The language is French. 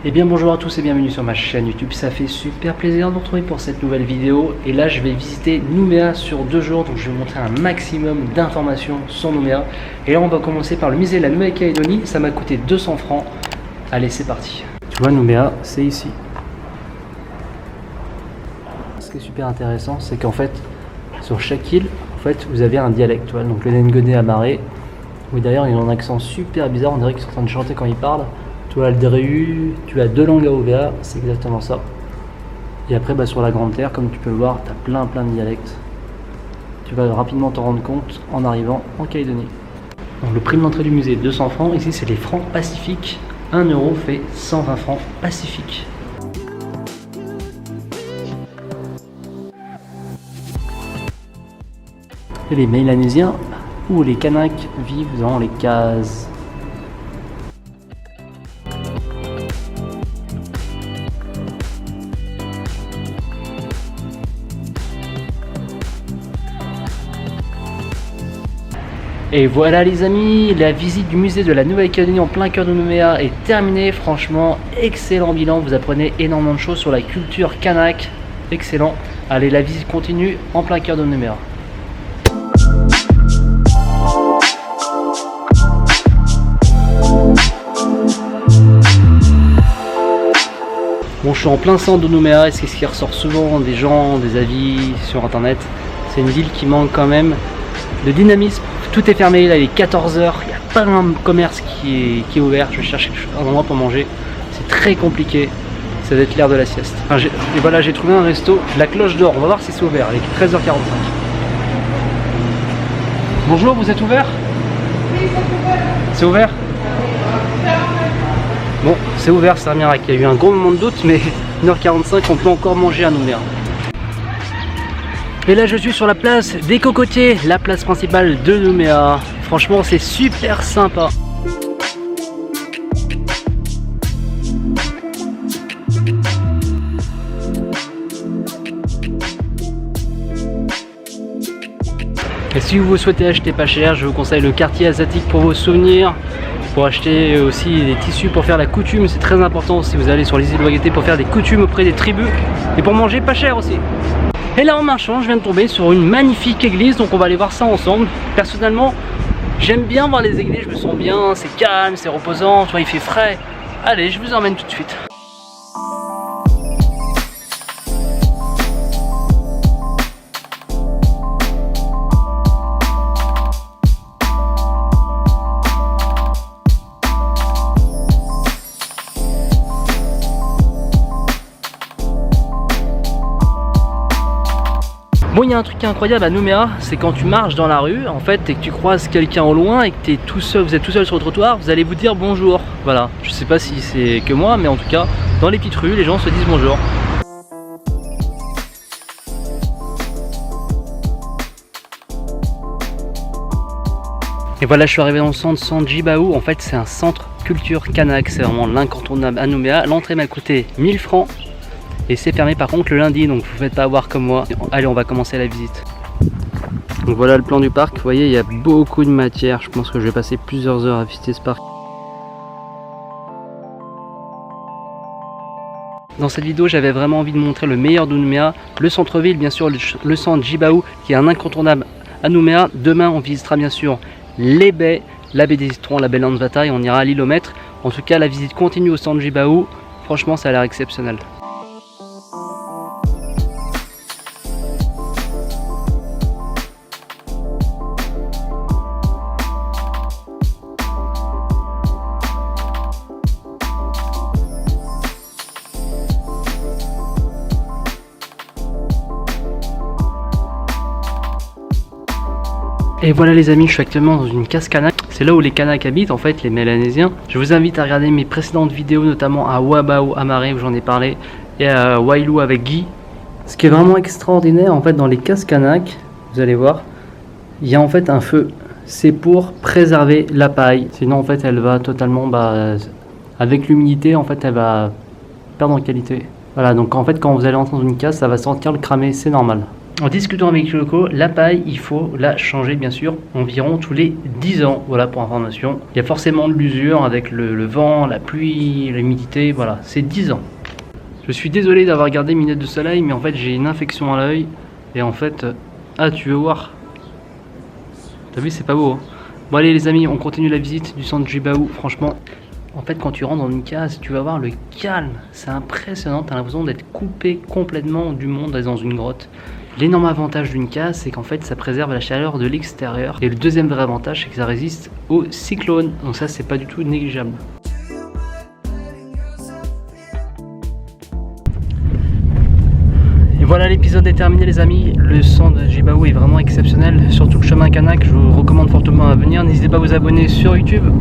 Et bien bonjour à tous et bienvenue sur ma chaîne YouTube. Ça fait super plaisir de vous retrouver pour cette nouvelle vidéo. Et là je vais visiter Nouméa sur 2 jours. Donc je vais vous montrer un maximum d'informations sur Nouméa. Et là on va commencer par le musée de la Nouvelle-Calédonie. Ça m'a coûté 200 francs. Allez c'est parti. Tu vois Nouméa c'est ici. Ce qui est super intéressant c'est qu'en fait sur chaque île en fait vous avez un dialecte. Tu vois, donc le Nengoné à Marée. Oui d'ailleurs il a un accent super bizarre. On dirait qu'ils sont en train de chanter quand ils parlent. Tu as le Dreu, tu as 2 langues à OVA, c'est exactement ça. Et après sur la Grande Terre, comme tu peux le voir, tu as plein de dialectes. Tu vas rapidement t'en rendre compte en arrivant en Calédonie. Donc le prix de l'entrée du musée 200 francs, ici c'est les francs pacifiques. 1 euro fait 120 francs pacifiques. Et les Mélanésiens ou les Kanaks vivent dans les cases. Et voilà les amis, la visite du musée de la Nouvelle-Calédonie en plein cœur de Nouméa est terminée. Franchement, excellent bilan, vous apprenez énormément de choses sur la culture kanak. Excellent. Allez, la visite continue en plein cœur de Nouméa. Bon, je suis en plein centre de Nouméa et c'est ce qui ressort souvent des gens, des avis sur internet. C'est une ville qui manque quand même de dynamisme. Tout est fermé, là il est 14 h, il n'y a pas un commerce qui est ouvert. Je vais chercher un endroit pour manger, c'est très compliqué, ça va être l'heure de la sieste. Et voilà, j'ai trouvé un resto, la Cloche d'Or, on va voir si c'est ouvert, il est 13h45. Bonjour, vous êtes ouvert? Oui, c'est ouvert. Bon, c'est ouvert, c'est un miracle, il y a eu un gros moment de doute, mais 1h45, on peut encore manger à Nouméa. Et là je suis sur la place des Cocotiers, la place principale de Nouméa. Franchement c'est super sympa. Et si vous souhaitez acheter pas cher, je vous conseille le quartier asiatique pour vos souvenirs. Pour acheter aussi des tissus pour faire la coutume, c'est très important si vous allez sur les îles Waigaté pour faire des coutumes auprès des tribus. Et pour manger pas cher aussi. Et là en marchant, je viens de tomber sur une magnifique église, donc on va aller voir ça ensemble. Personnellement, j'aime bien voir les églises, je me sens bien, c'est calme, c'est reposant, tu vois, il fait frais. Allez, je vous emmène tout de suite. Bon, il y a un truc qui est incroyable à Nouméa, c'est quand tu marches dans la rue, en fait, et que tu croises quelqu'un au loin et que t'es tout seul, vous êtes tout seul sur le trottoir, vous allez vous dire bonjour. Voilà, je sais pas si c'est que moi, mais en tout cas, dans les petites rues, les gens se disent bonjour. Et voilà, je suis arrivé dans le centre Sandjibaou. En fait, c'est un centre culture kanak, c'est vraiment l'incontournable à Nouméa. L'entrée m'a coûté 1000 francs. Et c'est fermé par contre le lundi, donc vous ne faites pas avoir comme moi. Allez, on va commencer la visite. Donc voilà le plan du parc, vous voyez, il y a beaucoup de matière. Je pense que je vais passer plusieurs heures à visiter ce parc. Dans cette vidéo, j'avais vraiment envie de montrer le meilleur de Nouméa, le centre-ville, bien sûr, le centre Jibaou, qui est un incontournable à Nouméa. Demain, on visitera bien sûr les baies, la baie des Citrons, la baie Landvata, et on ira à l'îlomètre. En tout cas, la visite continue au centre Jibaou. Franchement, ça a l'air exceptionnel. Et voilà les amis, je suis actuellement dans une case kanak. C'est là où les Kanaks habitent, en fait, les Mélanésiens. Je vous invite à regarder mes précédentes vidéos, notamment à Wabao à Marée, où j'en ai parlé, et à Wailou avec Guy. Ce qui est vraiment extraordinaire, en fait, dans les cases Kanaks, vous allez voir, il y a en fait un feu. C'est pour préserver la paille. Sinon, en fait, elle va totalement, avec l'humidité, en fait, elle va perdre en qualité. Voilà, donc en fait, quand vous allez entrer dans une case, ça va sentir le cramer, c'est normal. En discutant avec les locaux, la paille, il faut la changer bien sûr environ tous les 10 ans. Voilà pour information. Il y a forcément de l'usure avec le vent, la pluie, l'humidité. Voilà, c'est 10 ans. Je suis désolé d'avoir gardé mes lunettes de soleil, mais en fait j'ai une infection à l'œil. Et en fait... Ah, tu veux voir? T'as vu, c'est pas beau. Hein. Bon allez les amis, on continue la visite du centre Jibaou. Franchement, en fait quand tu rentres dans une case, tu vas voir le calme. C'est impressionnant, t'as l'impression d'être coupé complètement du monde dans une grotte. L'énorme avantage d'une case, c'est qu'en fait ça préserve la chaleur de l'extérieur. Et le deuxième vrai avantage, c'est que ça résiste aux cyclones. Donc ça, c'est pas du tout négligeable. Et voilà, l'épisode est terminé les amis. Le centre de Jibaou est vraiment exceptionnel. Surtout le chemin Kanak, je vous recommande fortement à venir. N'hésitez pas à vous abonner sur YouTube.